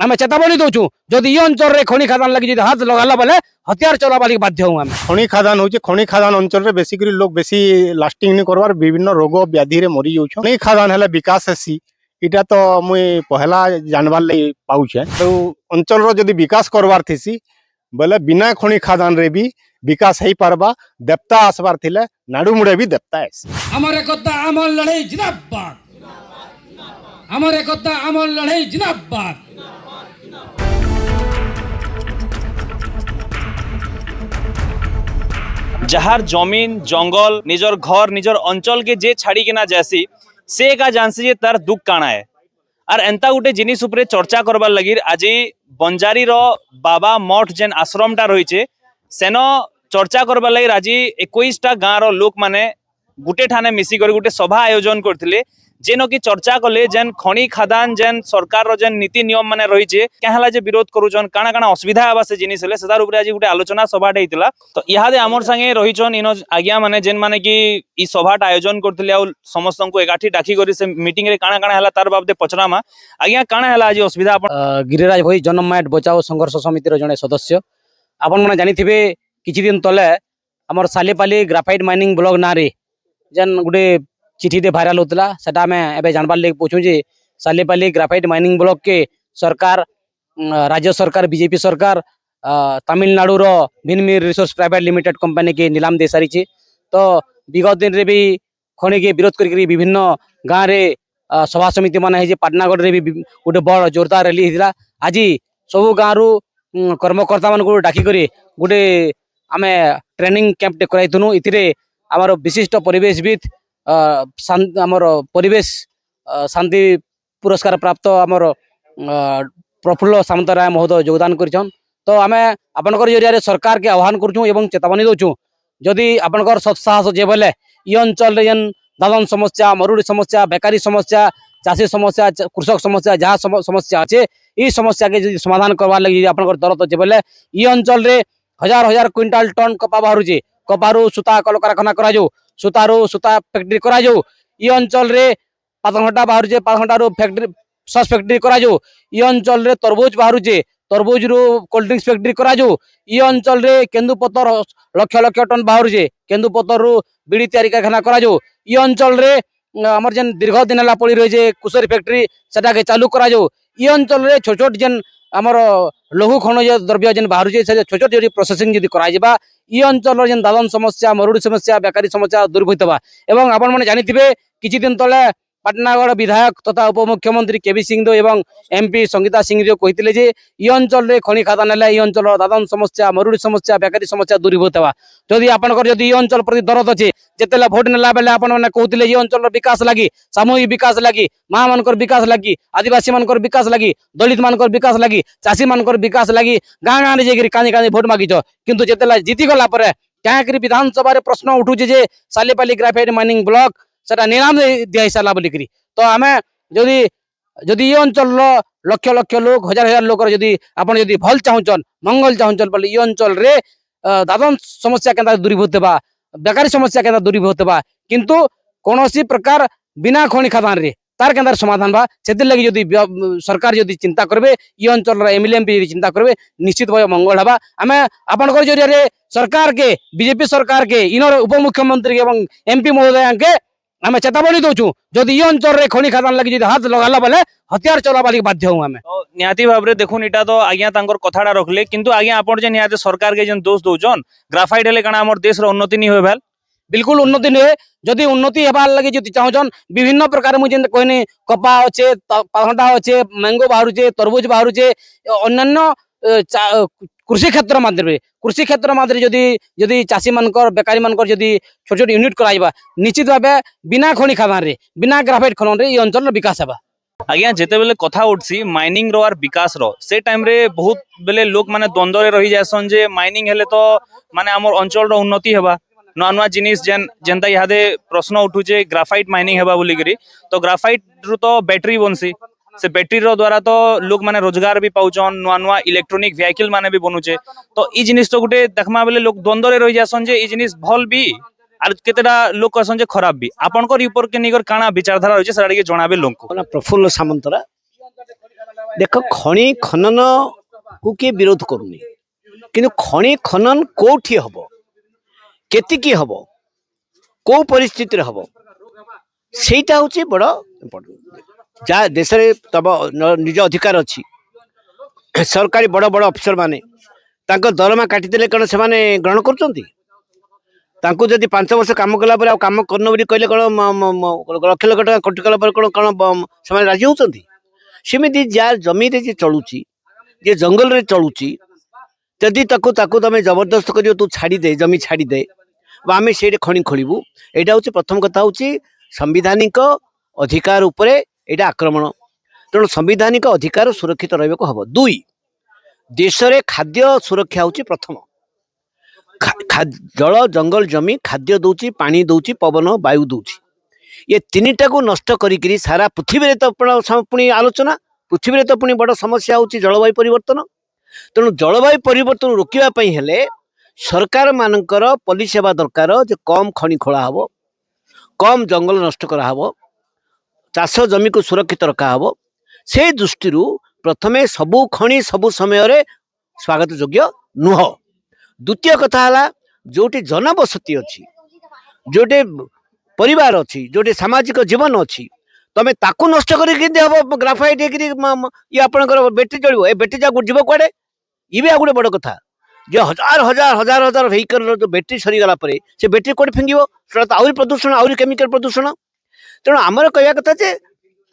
आम चेतावनी दौचु जदि ये अंचल रे खनि खादान लगी जदि हाथ लगाला बेले हथियार चलाबा लगी बाध्य हूँ आम। खनि खादान होचे खनि खादान अंचल रे बेसिकली लोग बेसी लास्टिंग नहीं करवार विभिन्न रोग व्याधि रे मरी जाउछ। खनि खादान हेले विकास हेसी इटा तो मुई पहला जानबार लई पाउछे। तो अंचल रो जदि विकास करवार थिसी बोले बिना खनि खादान रे भी विकास हेई पारबा। देवता आसबार थिले नाडू मुड़े भी देवता हेसी। अमर एकता अमर लड़ाई जिंदाबाद, अमर एकता अमर लड़ाई जिंदाबाद। जहार जमीन जंगल निजर घर निजर अंचल के जे छाड़ी के ना जैसी से का जानसी जे तार दुख काना है। और एंता गुटे जिनिस उपरे चर्चा करबार लगी आज बंजारी रो बाबा मठ जेन आश्रमटा रही सेन चर्चा करबार लगी आज 21टा गाँव रो लोक माने गुटे ठाने मिसिक गुटे सभा आयोजन करथिले जेन की चर्चा कले जेन खनि खादान जेन सरकार रो जेन नीति नियम माने रही क्या विरोध करूछन काना काना असुविधा आवा से जिनिस हेले सेदार उपरे आज गुटे आलोचना सभाटे हेतिला। तो इहादे आमर संगे रहीछन इन आज्ञा माने जेन माने कि ई सभाटा आयोजन करथिले आ समस्त को एकाठी डाकी करी से मीटिंग रे काना काना हला तार बाबदे पचरामा। आज्ञा काना हला आज असुविधा आपण गिरिराज भाई जनमायट बचाओ संघर्ष समिति जड़े सदस्य आपण मैंने जानी किछि दिन तले आमर सालेपाली ग्राफाइट माइनिंग ब्लॉक ना रे जेन गुटे चिठीटे भाइराल होता सेटा आम एवं जानबार लगे पूछूँ जे सालेपाली ग्राफाइट माइनिंग ब्लॉक के सरकार राज्य सरकार बीजेपी सरकार तमिलनाडु रो भिनमिर रिसोर्स प्राइवेट लिमिटेड कंपनी के नीलाम दे सारी। तो विगत दिन रे भी खनि के विरोध करी विभिन्न गाँव रे सभा समिति मान पाटनागढ़ रे भी गोटे बड़ जोरदार रैली होता। आज सबू गाँव कर्मकर्ता मान डाक गोटे आम ट्रेनिंग कैंपटे कराइथुनु। इथिरे आमर विशिष्ट परिवेशविद आमर परिवेश शांति पुरस्कार प्राप्त आमर प्रफुल्ल सामंतराय महोदय योगदान करिछन। तो आम आपनकर जरिया सरकार के आह्वान करूँ एवं चेतावनी दौचु जदि आपनकर सत्साहस जे बोले ये अंचल जेन दादन समस्या मरुड़ी समस्या बेकारी समस्या चाषी समस्या कृषक समस्या जहाँ समस्या अच्छे ये समस्या के समाधान करवार लगी आपनकर दरद जे बोले ये अंचल रे हजार हजार क्विंटाल टन कपा बाहर कपारू सूता कल कारखाना करा सूतारू सूता फैक्ट्री करा ये अंचल रे पातघंटा बाहर पातघंटा फैक्ट्री सस फैक्ट्री करा ये अंचल रे तरबुज बाहर तरबुज रु कोल्ड ड्रिंक्स फैक्ट्री करा ये अंचल रे केन्दुपतर लक्ष लक्ष टन बाहर केन्दुपतर रु बीड़ी तैयारी कारखाना करा ये अंचल रे आमर जेन दीर्घ दिन है पड़ी रही कुशरी फैक्ट्री सेटा के चालू करा ये अंचल रे छोट छोट जेन आमर लघु खनिज द्रव्य जेन बाहर छोट छोट जदि प्रोसेसिंग जदि करा ये अंचल जेन दादन समस्या मरुड़ी समस्या बेकारी समस्या दूर होता। एवं आपण मैंने जानी किछि दिन तले पाटनागढ़ विधायक तथा उपमुख्यमंत्री केबी सिंहदेव एवं एमपी संगीता सिंहदेव कहते जे ये अंचल रे खनि खादान है ये अंचल दादन समस्या मरुड़ी समस्या बेकारी समस्या दूर होता। जदि आपनकर जदि ये अंचल प्रति दरद अच्छे जितेला भोट नेला बेले आपण मैंने कहते ये अंचल विकास लगी सामूहिक विकास लगी माँ मानकर विकास लगी आदिवासी मानकर विकास लगी दलित मानकर विकास लगी चाषी मानकर विकास लगी गाँ गाँव जाकर कानी कानी भोट मागिच किंतु जितेला जीतीगला क्या विधानसभा प्रश्न उठूचे जे सालेपाली ग्राफाइट माइनिंग ब्लॉक सेटा निलाम दिया सारा बोलिकी। तो आम जदि जदि ये अंचल लक्ष लक्ष लोग हजार हजार लोग जदि आपन जदि भल चाहूचन मंगल चाहूचन बोले ये अंचल रे दादन समस्या केंता दूरीभूत होगा बेकारी समस्या केंता दूरीभूत होगा किंतु कौन प्रकार बिना खनि खादान रे तार केंदार समाधान बा से लगी जदि सरकार जदि चिंता करबे ये अंचल एमएलए एमपी चिंता करबे निश्चित भाव मंगल हवा। आम आपनकर जरिया सरकार के बीजेपी सरकार के इनर उपमुख्यमंत्री एवं एमपी महोदय के आम चेतावनी दौचु जदि ये अंचल रे खनि खादान लगी जदि हाथ लगाला बेले हथियार चलाबा लगी बाध्य हूँ। आम तो निहाती भाव रे देखुन इटा तो आज्ञा तांकर कथाटा रखले किंतु आज्ञा आपण जे निहाती सरकार के जेन दोष दौचन ग्राफाइट हेले काना हमर देश रो उन्नति नहीं होय भेल बिल्कुल उन्नति नुहे जदि उन्नति हेबार लगी जदि चाहूचन विभिन्न प्रकार मुझे कहनी कपा अच्छे पातघंटा अच्छे मैंगो बाहर तरबुज बाहर अन्य कृषि क्षेत्र माध्यम जदि जदि चाषी मानकर बेकारी मानकर जदि छोट छोट यूनिट कराइबा निश्चित भाव बिना खनि खादान रे बिना ग्राफाइट खनन रे ये अंचल विकास हेबा। आज्ञा जिते बेले कथा उठसी माइनिंग रो आर विकास रो से टाइम रे बहुत बेले लोक माने द्वंद्व रे रही जासन जे माइनिंग हेले तो माने हमर अंचल रो उन्नति हेबा नुआ नुआ जिनिस जेन जेनता इहादे प्रश्न उठुचे ग्राफाइट माइनिंग हेबा बोली करी तो ग्राफाइट रु तो बैटरी बनसी से बैटरी रो द्वारा तो लोक माने रोजगार भी पाउचन नुआ नुआ इलेक्ट्रॉनिक व्हीकल माने भी बनुचे। तो ई जिनिस तो गुटे देखमा बेले लोक द्वंद्व रे रही जासन जे ई जिनिस भल भी आर केतेडा लोक कहसन जे खराब भी आपनकर ऊपर के निगर काना विचारधारा होचे सेडा के जणाबे लोक प्रफुल्ल सामंतरा देख खଣି खनन को किए विरोध करूनी किंतु खଣି खनन कोठी हब केतिकी हब को परिस्थिति हब सेटा हूँ बड़ इम्पोर्टेंट जहाँ देश में तब निज अधिकार अच्छी सरकारी बड़ बड़ अफिसर माने तांको दरमा काटिदेले कौन से ग्रहण करुँच जदि 5 वर्ष काम कला काम करन बोली कहले कौन लक्ष लक्ष टका कोटी कला कौन कौन से राजी होती सेमती जहाँ जमी जे चलुची जे जंगल रे चलुची जदि तुम जबरदस्त कर तू छाड़ी दे जमी छाड़ी दे आम से खଣି खोलू यहाँ हूँ प्रथम कथा हूँ संविधानिक अधिकार उपरे यहाँ आक्रमण तेणु संविधानिक अधिकार सुरक्षित रहा हम 2 देश रे खाद्य सुरक्षा हूँ प्रथम जल जंगल जमी खाद्य दौची पानी दौची पवन वायु दौची ये 3टा को नष्ट करी सारा पृथ्वी तो पुणी आलोचना पृथ्वी तो पुणी बड़ समस्या हूँ जलवायु परिवर्तन तेणु जलवायु परिवर्तन रोकवाई हेले सरकार मानकर पॉलिसी हेबा दरकार जे कम खଣି खोला हब कम जंगल नष्ट करा हब चाष जमी को सुरक्षित रखा हब से दृष्टि प्रथमे सबू खଣି सबू समय स्वागत योग्य नुह। द्वितीय कथा है जोटी जनबसती अच्छी जोटे परिवार अच्छी जोटे सामाजिक जीवन अच्छी तमें ताकू नष्ट कर ग्राफाइट ये आपंकर बैटेरी चलो ए बैटेरी जा जीव कड़े ये भी गोटे बड़ कथा जो हजार हजार हजार हजार व्हीकल जो बैटेरी सरीगला से बैटेरी कौट फिंगो आहरी प्रदूषण आहरी केमिकल प्रदूषण तेणु आमर कहवा कथा जे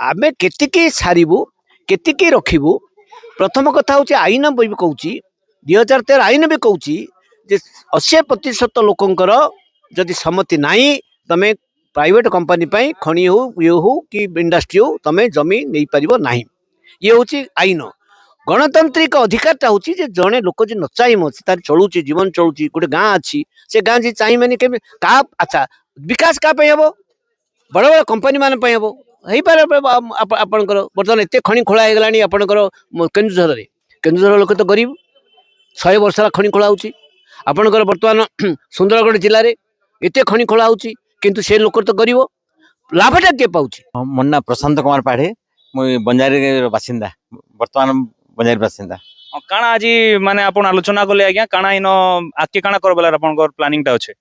आमे केतिकी सारू केतिकी रखिबू प्रथम कथा हूँ आईन भी कहूँ 2013 आईन भी कहूँ जे 80% लोकंकर जदि सम्मति नाही तमे प्राइवेट कंपनी पाई खଣି हो ये हो कि इंडस्ट्री हो तमे जमी नहीं पारिबो नाही ये हूँ आईन गणतांत्रिक अधिकार हूँ जड़े लोक जी न चाह तार चलुची जीवन चलुची गोटे गाँ अच्छी से गाँ जी चाहिए के अच्छा विकास क्या हम बड़ बड़ कंपनी मान हम हो पारे आपंकर बर्तमान एत खଣି खोला हो गला आपंकर केन्दुझर लोक तो गरीब 100 वर्ष खଣି खोला होची आपंकर बर्तमान सुंदरगढ़ जिले में एत खଣି खोला होची किंतु से लोक तो गरीब लाभटा किए पाउची। मो ना प्रशांत कुमार पाढ़े मुई बंजारी बासिंदा वर्तमान बंजारी बासिंदा काଣା आज माने आपण आलोचना कले आज्ञा काଣା इन आके काଣା करबला आपनकर प्लानिंग टा अछि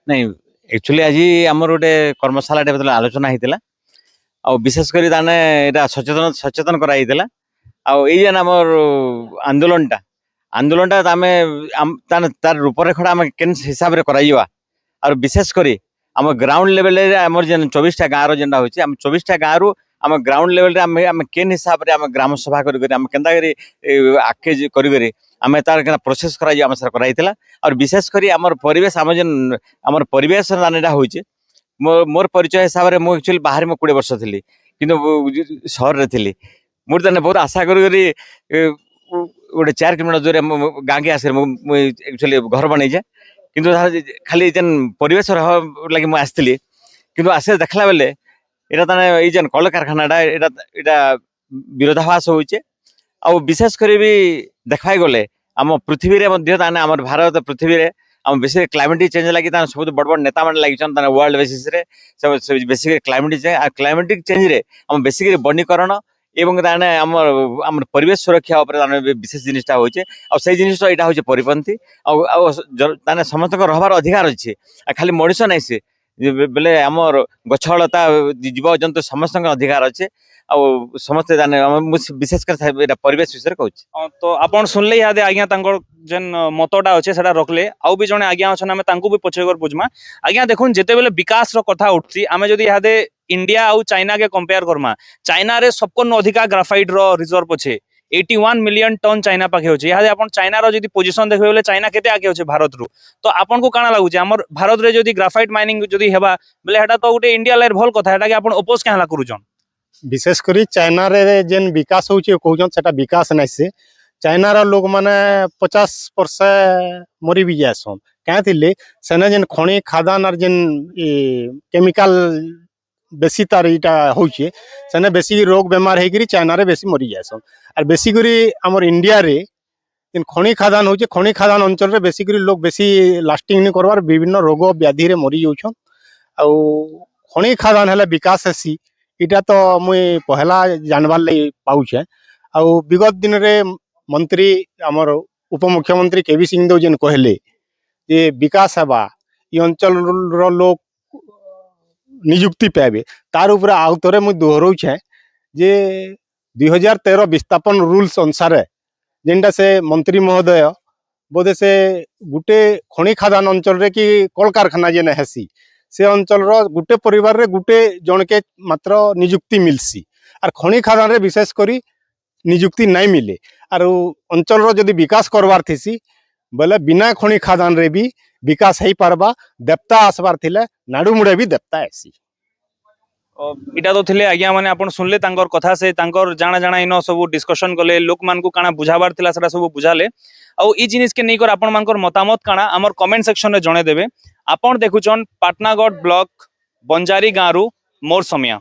नहीं एक्चुअली आज आमर गोटे कर्मशाला टे आलोचना होता आ विशेष कर सचेतन सचेतन कराई जेन आमर आंदोलन तार रूपरेखा आम के हिसाब से करा और विशेष कर आम ग्राउंड लेवल आमर जेन 24टा गाँव जेनटा होची आम 24टा गाँव आम ग्राउंड लेवल आम केन हिसाब से आम ग्राम सभा कर आके कर आम तार प्रोसेस करा सर और विशेष कर आमर परिवेश आम जेन आमर परिवेश होची मोर परिचय हिसाब से मुझे एक्चुअली बाहर में 20 वर्ष थी कि सहर थी मुझे बहुत आशा करी गोटे 4 किलोमीटर दूर गाँ के आसे एक्चुअली घर बनईचे किंतु खाली जेन परिवेश लगे मुझे आसती किंतु आसे देखला बेले यहाँ जेन कल कारखाना यहाँ विरोधाभास होचे आ विशेष कर भी देखा गले आम पृथ्वी आम भारत पृथ्वी रे आम बेस क्लाइमेटिक चेंज लगी सब बड़ बड़ नेता मैंने लगी world basis basic climatic change रे आम बेसिक वनीकरण एवं आम परिवेश सुरक्षा विशेष जिनटा होचे से जिनटा यहाँ हूँ परिपंथी समस्त रहार अधिकार अच्छे खाली मनुष्य नहीं से बेले आमर गछलता जीव जंतु समस्त अधिकार अच्छे समस्ते विशेष कर परिवेश विषय कहूँ तो आपण सुनले यादे आज्ञा जेन मतटा अच्छे से रखले आउ भी जने आज्ञा अच्छा आम भी पछे बुझमा आज्ञा देखुन जिते बेले विकास कथा उठी आम जदि यादे इंडिया आउ चाइना के कंपेयर करमा चाइना रे सबको अधिका ग्राफाइट रो रिजर्व अच्छे 81 मिलियन टन चाइना पाखे होचे यहाँ अपन चाइना रो जदि पोजीशन देखबे बोले चाइना केते आगे होचे भारत रु तो आपन को काना लागुचे हमर भारत रे जदि ग्राफाइट माइनिंग जदि हेबा बोले हेटा तो गोटे इंडिया लाइर भल कथा हेटा के अपन अपोज केहला करूजन विशेष करी चाइना रे जेन विकास होचे कहउजन सेटा विकास नै से चाइना रा लोग माने 50% मरी भी जासन क्या थिले सेना जेन खणी खादान और जेन केमिकल बेसी तार इटा होचे सेना बेसी रोग बेमार हेकरी चाइना रे बेसी मरी जासन और बेसी करी हमर इंडिया रे जेन खणी खादान होचे खणी खादान अंचल रे बेसी करी लोग बेसी लास्टिंग नि करवार विभिन्न रोग व्याधि रे मरी जाउछन आ खणी खादान हले विकास हेसी इटा तो मुई पहला जानबार लई पाउछे ଆଉ ବିଗତ ଦିନରେ ମନ୍ତ୍ରୀ ଆମର ଉପମୁଖ୍ୟମନ୍ତ୍ରୀ କେବି ସିଂ ଦେଓ ଯେନ୍ କହିଲେ ଯେ ବିକାଶ ହେବା ଇ ଅଞ୍ଚଳର ଲୋକ ନିଯୁକ୍ତି ପାଇବେ ତାର ଉପରେ ଆଉ ଥରେ ମୁଁ ଦୋହରଉଛେ ଯେ 2013 ବିସ୍ଥାପନ ରୁଲ୍ସ ଅନୁସାରେ ଯେନ୍ଟା ସେ ମନ୍ତ୍ରୀ ମହୋଦୟ ବୋଧେ ସେ ଗୁଟେ ଖଣି ଖାଦାନ ଅଞ୍ଚଳରେ କି କଳକାରଖାନା ଯେନ୍ ହେସି ସେ ଅଞ୍ଚଳର ଗୁଟେ ପରିବାରରେ ଗୁଟେ ଜଣକେ ମାତ୍ର ନିଯୁକ୍ତି ମିଲ୍ସି ଆର୍ ଖଣି ଖାଦାନରେ ବିଶେଷ କରି ନିଯୁକ୍ତି ନାଇଁ ମିଲେ ଆରୁ ଅଞ୍ଚଳର ଯଦି ବିକାଶ କରବାର ଥିସି ବୋଲେ ବିନା ଖଣି ଖାଦାନରେ ବି ବିକାଶ ହେଇପାରବା ଦେବତା আসবার ଥିଲେ ନାଡୁ ମୁଡେ ବି ଦେବତା ଆସି इटा तो थिले आज्ञा माने आपण सुनले तांकर कथा से तांकर जाना जाना इनो सब डिस्कशन कले लोक मान को काना बुझाबार थिला सेटा सब बुझाले आउ ई जिनिस के नहीं कर आपण मानकर मतामत काना हमर कमेंट सेक्शन रे जणे देबे आपण देखुचन पाटनागढ़ ब्लॉक बंजारी गाँव रु मोर समिया।